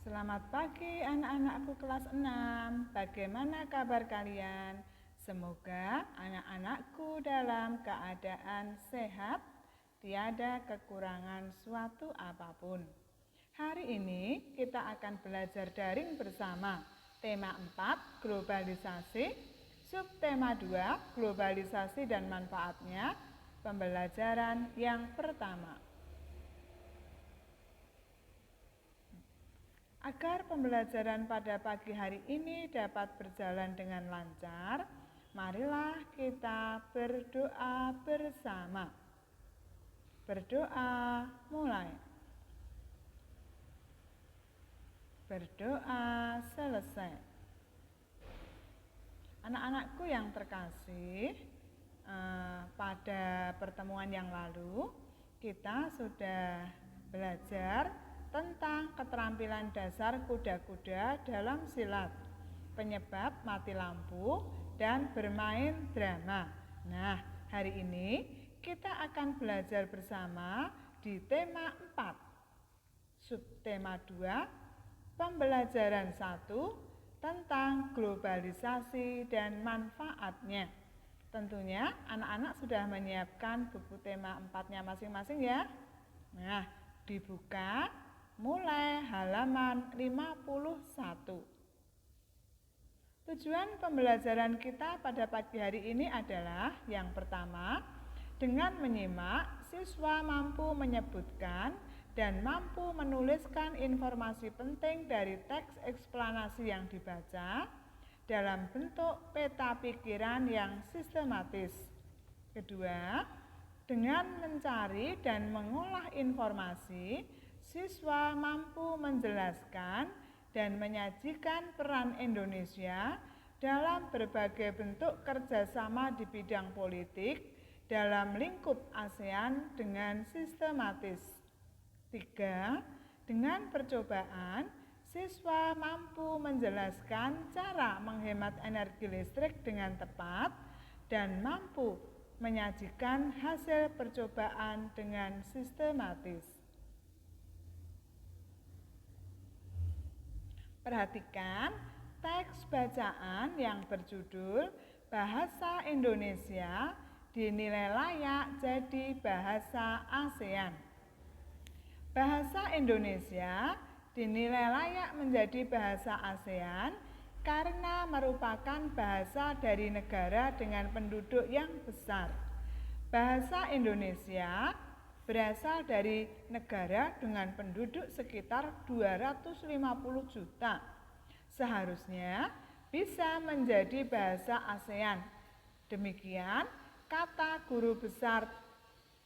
Selamat pagi anak-anakku kelas 6. Bagaimana kabar kalian? Semoga anak-anakku dalam keadaan sehat, tiada kekurangan suatu apapun. Hari ini kita akan belajar daring bersama. Tema 4, globalisasi. Subtema 2, globalisasi dan manfaatnya. Pembelajaran yang pertama. Agar pembelajaran pada pagi hari ini dapat berjalan dengan lancar, marilah kita berdoa bersama. Berdoa mulai. Berdoa selesai. Anak-anakku yang terkasih, pada pertemuan yang lalu kita sudah belajar tentang keterampilan dasar kuda-kuda dalam silat, penyebab mati lampu, dan bermain drama. Nah, hari ini kita akan belajar bersama di tema 4, subtema 2, pembelajaran 1 tentang globalisasi dan manfaatnya. Tentunya anak-anak sudah menyiapkan buku tema 4-nya masing-masing ya. Nah, dibuka mulai halaman 51. Tujuan pembelajaran kita pada pagi hari ini adalah yang pertama, dengan menyimak, siswa mampu menyebutkan dan mampu menuliskan informasi penting dari teks eksplanasi yang dibaca dalam bentuk peta pikiran yang sistematis. Kedua, dengan mencari dan mengolah informasi, siswa mampu menjelaskan dan menyajikan peran Indonesia dalam berbagai bentuk kerjasama di bidang politik dalam lingkup ASEAN dengan sistematis. 3. Dengan percobaan, siswa mampu menjelaskan cara menghemat energi listrik dengan tepat dan mampu menyajikan hasil percobaan dengan sistematis. Perhatikan teks bacaan yang berjudul Bahasa Indonesia dinilai layak jadi bahasa ASEAN. Bahasa Indonesia dinilai layak menjadi bahasa ASEAN karena merupakan bahasa dari negara dengan penduduk yang besar. Bahasa Indonesia berasal dari negara dengan penduduk sekitar 250 juta. Seharusnya bisa menjadi bahasa ASEAN. Demikian kata guru besar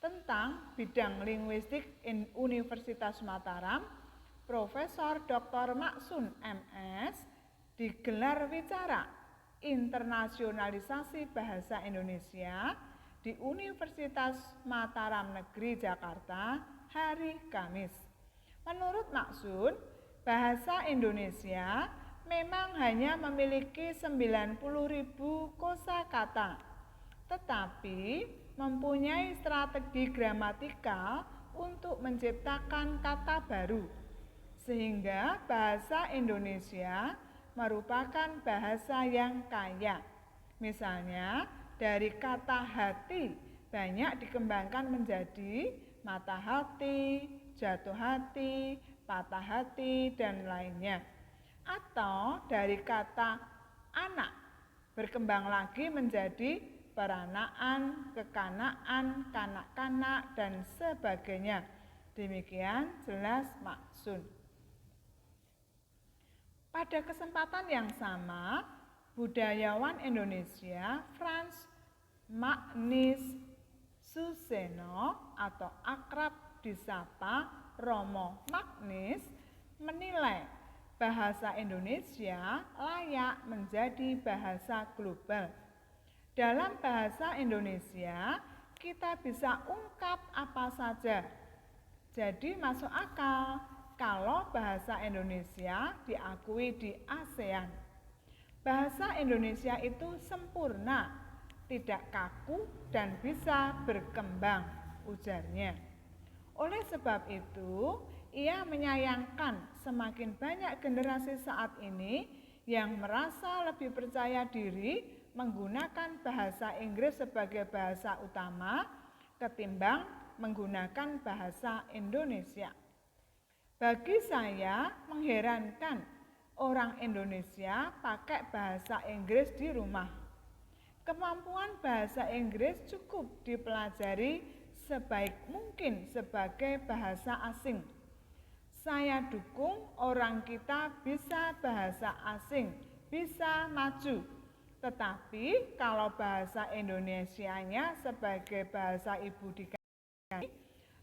tentang bidang linguistik Universitas Mataram, Profesor Dr. Maksun MS, di gelar wicara internasionalisasi bahasa Indonesia di Universitas Mataram Negeri Jakarta hari Kamis. Menurut Maksun, bahasa Indonesia memang hanya memiliki 90.000 kosakata, tetapi mempunyai strategi gramatikal untuk menciptakan kata baru, sehingga bahasa Indonesia merupakan bahasa yang kaya. Misalnya, dari kata hati banyak dikembangkan menjadi mata hati, jatuh hati, patah hati, dan lainnya. Atau dari kata anak berkembang lagi menjadi peranaan, kekanaan, kanak-kanak, dan sebagainya. Demikian jelas Maksun. Pada kesempatan yang sama, budayawan Indonesia Frans Magnis Suseno atau akrab disapa Romo Magnis menilai bahasa Indonesia layak menjadi bahasa global. Dalam bahasa Indonesia, kita bisa ungkap apa saja. Jadi masuk akal kalau bahasa Indonesia diakui di ASEAN. Bahasa Indonesia itu sempurna, tidak kaku dan bisa berkembang, ujarnya. Oleh sebab itu, ia menyayangkan semakin banyak generasi saat ini yang merasa lebih percaya diri menggunakan bahasa Inggris sebagai bahasa utama ketimbang menggunakan bahasa Indonesia. Bagi saya mengherankan orang Indonesia pakai bahasa Inggris di rumah. Kemampuan bahasa Inggris cukup dipelajari sebaik mungkin sebagai bahasa asing. Saya dukung orang kita bisa bahasa asing, bisa maju. Tetapi kalau bahasa Indonesianya sebagai bahasa ibu di kami,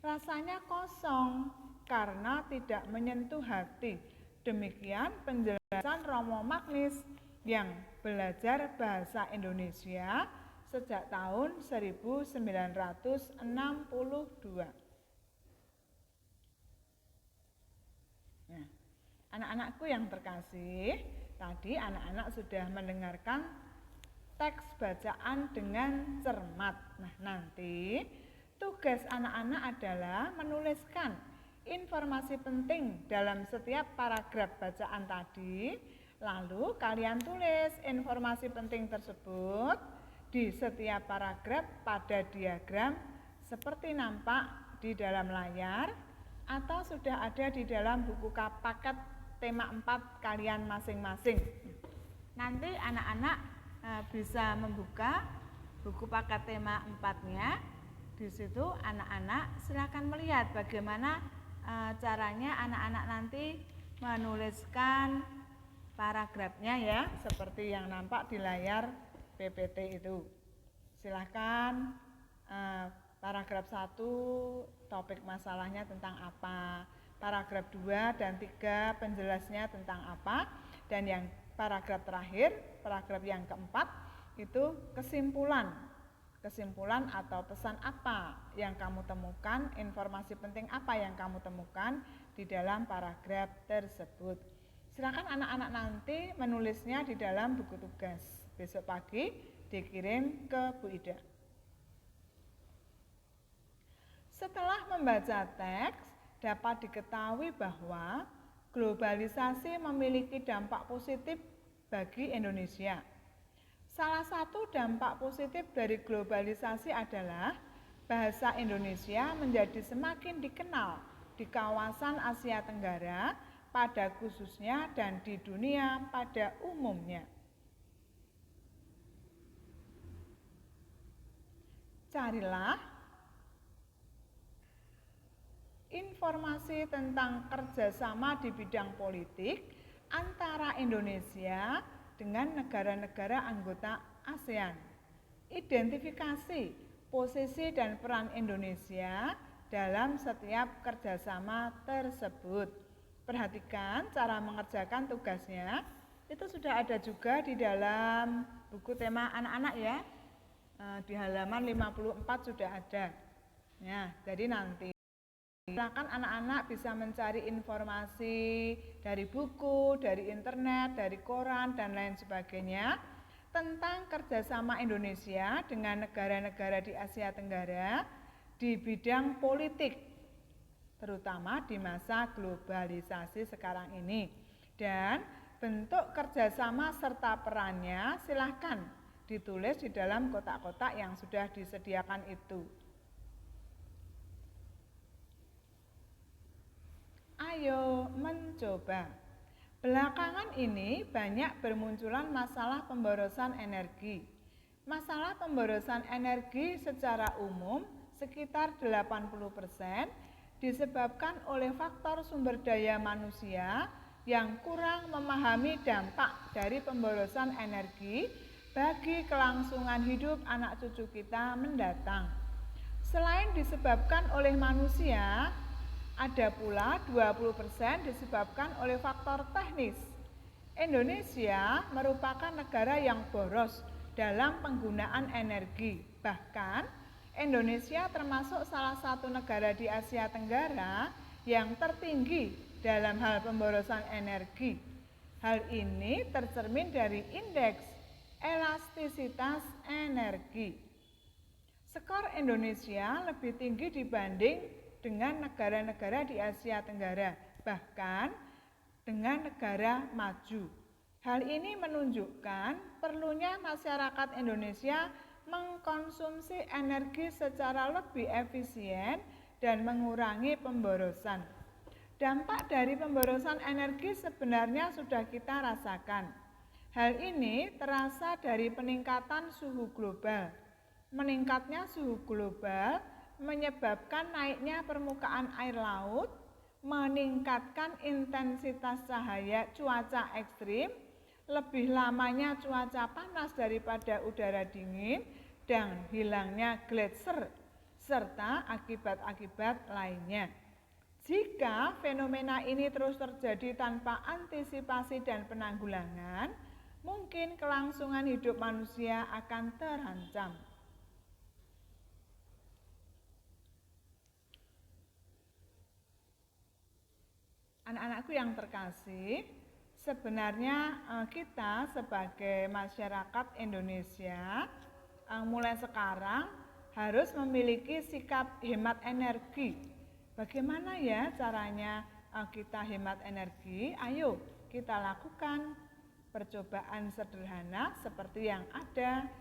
rasanya kosong karena tidak menyentuh hati. Demikian penjelasan Romo Magnis yang belajar bahasa Indonesia sejak tahun 1962. Nah, anak-anakku yang terkasih, tadi anak-anak sudah mendengarkan teks bacaan dengan cermat. Nah, nanti tugas anak-anak adalah menuliskan informasi penting dalam setiap paragraf bacaan tadi. Lalu kalian tulis informasi penting tersebut di setiap paragraf pada diagram seperti nampak di dalam layar atau sudah ada di dalam buku paket tema 4 kalian masing-masing. Nanti anak-anak bisa membuka buku paket tema 4-nya. Di situ anak-anak silakan melihat bagaimana caranya anak-anak nanti menuliskan paragrafnya ya, seperti yang nampak di layar PPT itu. Silakan paragraf 1 topik masalahnya tentang apa, paragraf 2 dan 3 penjelasnya tentang apa, dan yang paragraf terakhir, paragraf yang keempat itu kesimpulan atau pesan apa yang kamu temukan, informasi penting apa yang kamu temukan di dalam paragraf tersebut. Silakan anak-anak nanti menulisnya di dalam buku tugas. Besok pagi dikirim ke Bu Ida. Setelah membaca teks, dapat diketahui bahwa globalisasi memiliki dampak positif bagi Indonesia. Salah satu dampak positif dari globalisasi adalah bahasa Indonesia menjadi semakin dikenal di kawasan Asia Tenggara pada khususnya dan di dunia pada umumnya. Carilah informasi tentang kerjasama di bidang politik antara Indonesia dengan negara-negara anggota ASEAN. Identifikasi posisi dan peran Indonesia dalam setiap kerjasama tersebut. Perhatikan cara mengerjakan tugasnya. Itu sudah ada juga di dalam buku tema anak-anak ya. Di halaman 54 sudah ada. Ya, jadi nanti silakan anak-anak bisa mencari informasi dari buku, dari internet, dari koran, dan lain sebagainya tentang kerjasama Indonesia dengan negara-negara di Asia Tenggara di bidang politik, terutama di masa globalisasi sekarang ini. Dan bentuk kerjasama serta perannya silahkan ditulis di dalam kotak-kotak yang sudah disediakan itu. Ayo mencoba. Belakangan ini banyak bermunculan masalah pemborosan energi. Masalah pemborosan energi secara umum sekitar 80% disebabkan oleh faktor sumber daya manusia yang kurang memahami dampak dari pemborosan energi bagi kelangsungan hidup anak cucu kita mendatang. Selain disebabkan oleh manusia, ada pula 20% disebabkan oleh faktor teknis. Indonesia merupakan negara yang boros dalam penggunaan energi. Bahkan Indonesia termasuk salah satu negara di Asia Tenggara yang tertinggi dalam hal pemborosan energi. Hal ini tercermin dari indeks elastisitas energi. Skor Indonesia lebih tinggi dibanding dengan negara-negara di Asia Tenggara, bahkan dengan negara maju. Hal ini menunjukkan perlunya masyarakat Indonesia mengkonsumsi energi secara lebih efisien dan mengurangi pemborosan. Dampak dari pemborosan energi sebenarnya sudah kita rasakan. Hal ini terasa dari peningkatan suhu global. Meningkatnya suhu global menyebabkan naiknya permukaan air laut, meningkatkan intensitas cahaya cuaca ekstrim, lebih lamanya cuaca panas daripada udara dingin, dan hilangnya gletser, serta akibat-akibat lainnya. Jika fenomena ini terus terjadi tanpa antisipasi dan penanggulangan, mungkin kelangsungan hidup manusia akan terancam. Anak-anakku yang terkasih, sebenarnya kita sebagai masyarakat Indonesia mulai sekarang harus memiliki sikap hemat energi. Bagaimana ya caranya kita hemat energi? Ayo kita lakukan percobaan sederhana seperti yang ada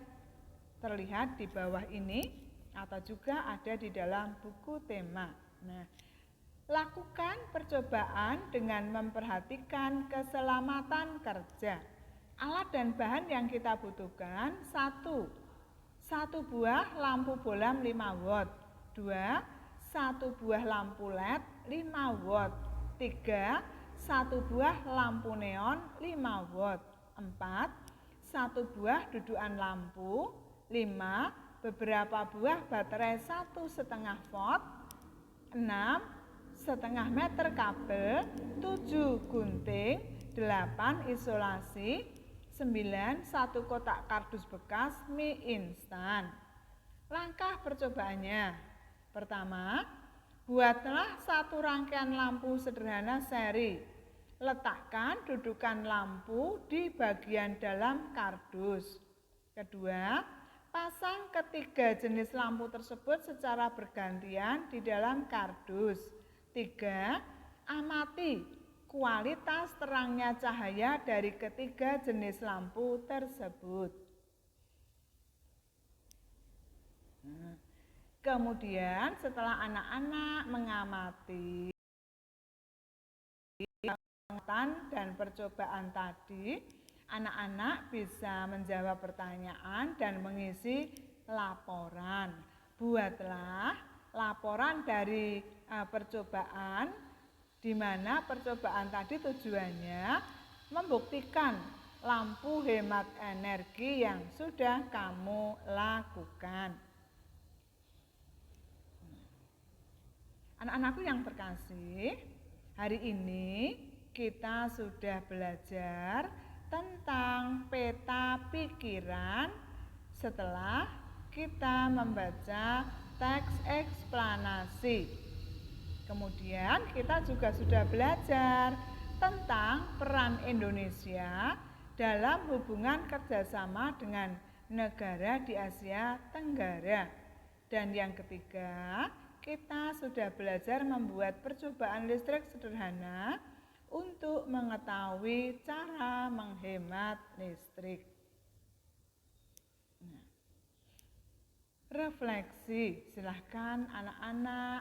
terlihat di bawah ini atau juga ada di dalam buku tema. Nah, lakukan percobaan dengan memperhatikan keselamatan kerja. Alat dan bahan yang kita butuhkan: satu buah lampu bolam 5 watt, 2 satu buah lampu LED 5 watt, 3 satu buah lampu neon 5 watt, 4 satu buah dudukan lampu, 5 beberapa buah baterai 1,5 volt, 6 setengah meter kabel, 7 gunting, 8 isolasi, 9 satu kotak kardus bekas mie instan. Langkah percobaannya: pertama, buatlah satu rangkaian lampu sederhana seri. Letakkan dudukan lampu di bagian dalam kardus. Kedua, pasang ketiga jenis lampu tersebut secara bergantian di dalam kardus. 3, amati kualitas terangnya cahaya dari ketiga jenis lampu tersebut. Kemudian setelah anak-anak mengamati dan percobaan tadi, anak-anak bisa menjawab pertanyaan dan mengisi laporan. Buatlah laporan dari percobaan, di mana percobaan tadi tujuannya membuktikan lampu hemat energi yang sudah kamu lakukan. Anak-anakku yang terkasih, hari ini kita sudah belajar tentang peta pikiran setelah kita membaca teks eksplanasi. Kemudian kita juga sudah belajar tentang peran Indonesia dalam hubungan kerjasama dengan negara di Asia Tenggara. Dan yang ketiga, kita sudah belajar membuat percobaan listrik sederhana untuk mengetahui cara menghemat listrik. Refleksi, silahkan anak-anak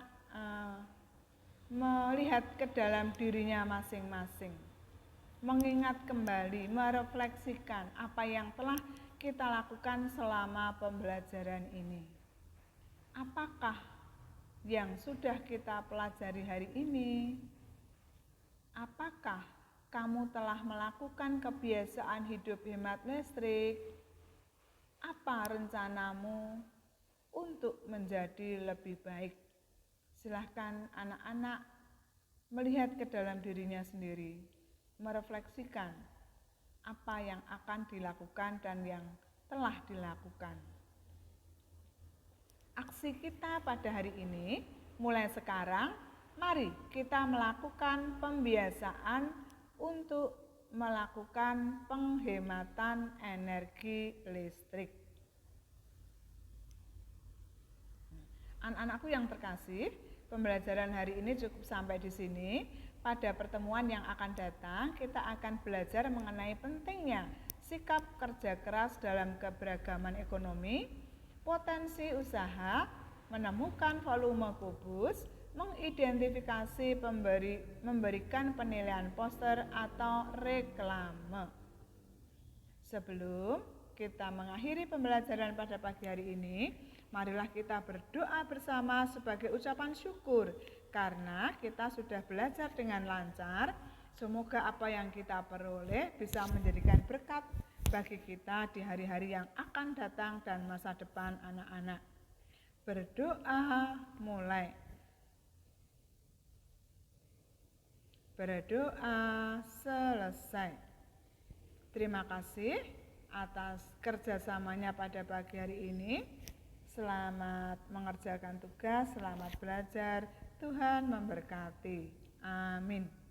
melihat ke dalam dirinya masing-masing. Mengingat kembali, merefleksikan apa yang telah kita lakukan selama pembelajaran ini. Apakah yang sudah kita pelajari hari ini? Apakah kamu telah melakukan kebiasaan hidup hemat listrik? Apa rencanamu untuk menjadi lebih baik? Silahkan anak-anak melihat ke dalam dirinya sendiri, merefleksikan apa yang akan dilakukan dan yang telah dilakukan. Aksi kita pada hari ini, mulai sekarang, mari kita melakukan pembiasaan untuk melakukan penghematan energi listrik. Anak-anakku yang terkasih, pembelajaran hari ini cukup sampai di sini. Pada pertemuan yang akan datang, kita akan belajar mengenai pentingnya sikap kerja keras dalam keberagaman ekonomi, potensi usaha, menemukan volume kubus, mengidentifikasi memberikan penilaian poster atau reklame. Sebelum kita mengakhiri pembelajaran pada pagi hari ini, marilah kita berdoa bersama sebagai ucapan syukur karena kita sudah belajar dengan lancar. Semoga apa yang kita peroleh bisa menjadikan berkat bagi kita di hari-hari yang akan datang dan masa depan anak-anak. Berdoa mulai. Berdoa selesai. Terima kasih atas kerjasamanya pada pagi hari ini. Selamat mengerjakan tugas, selamat belajar. Tuhan memberkati. Amin.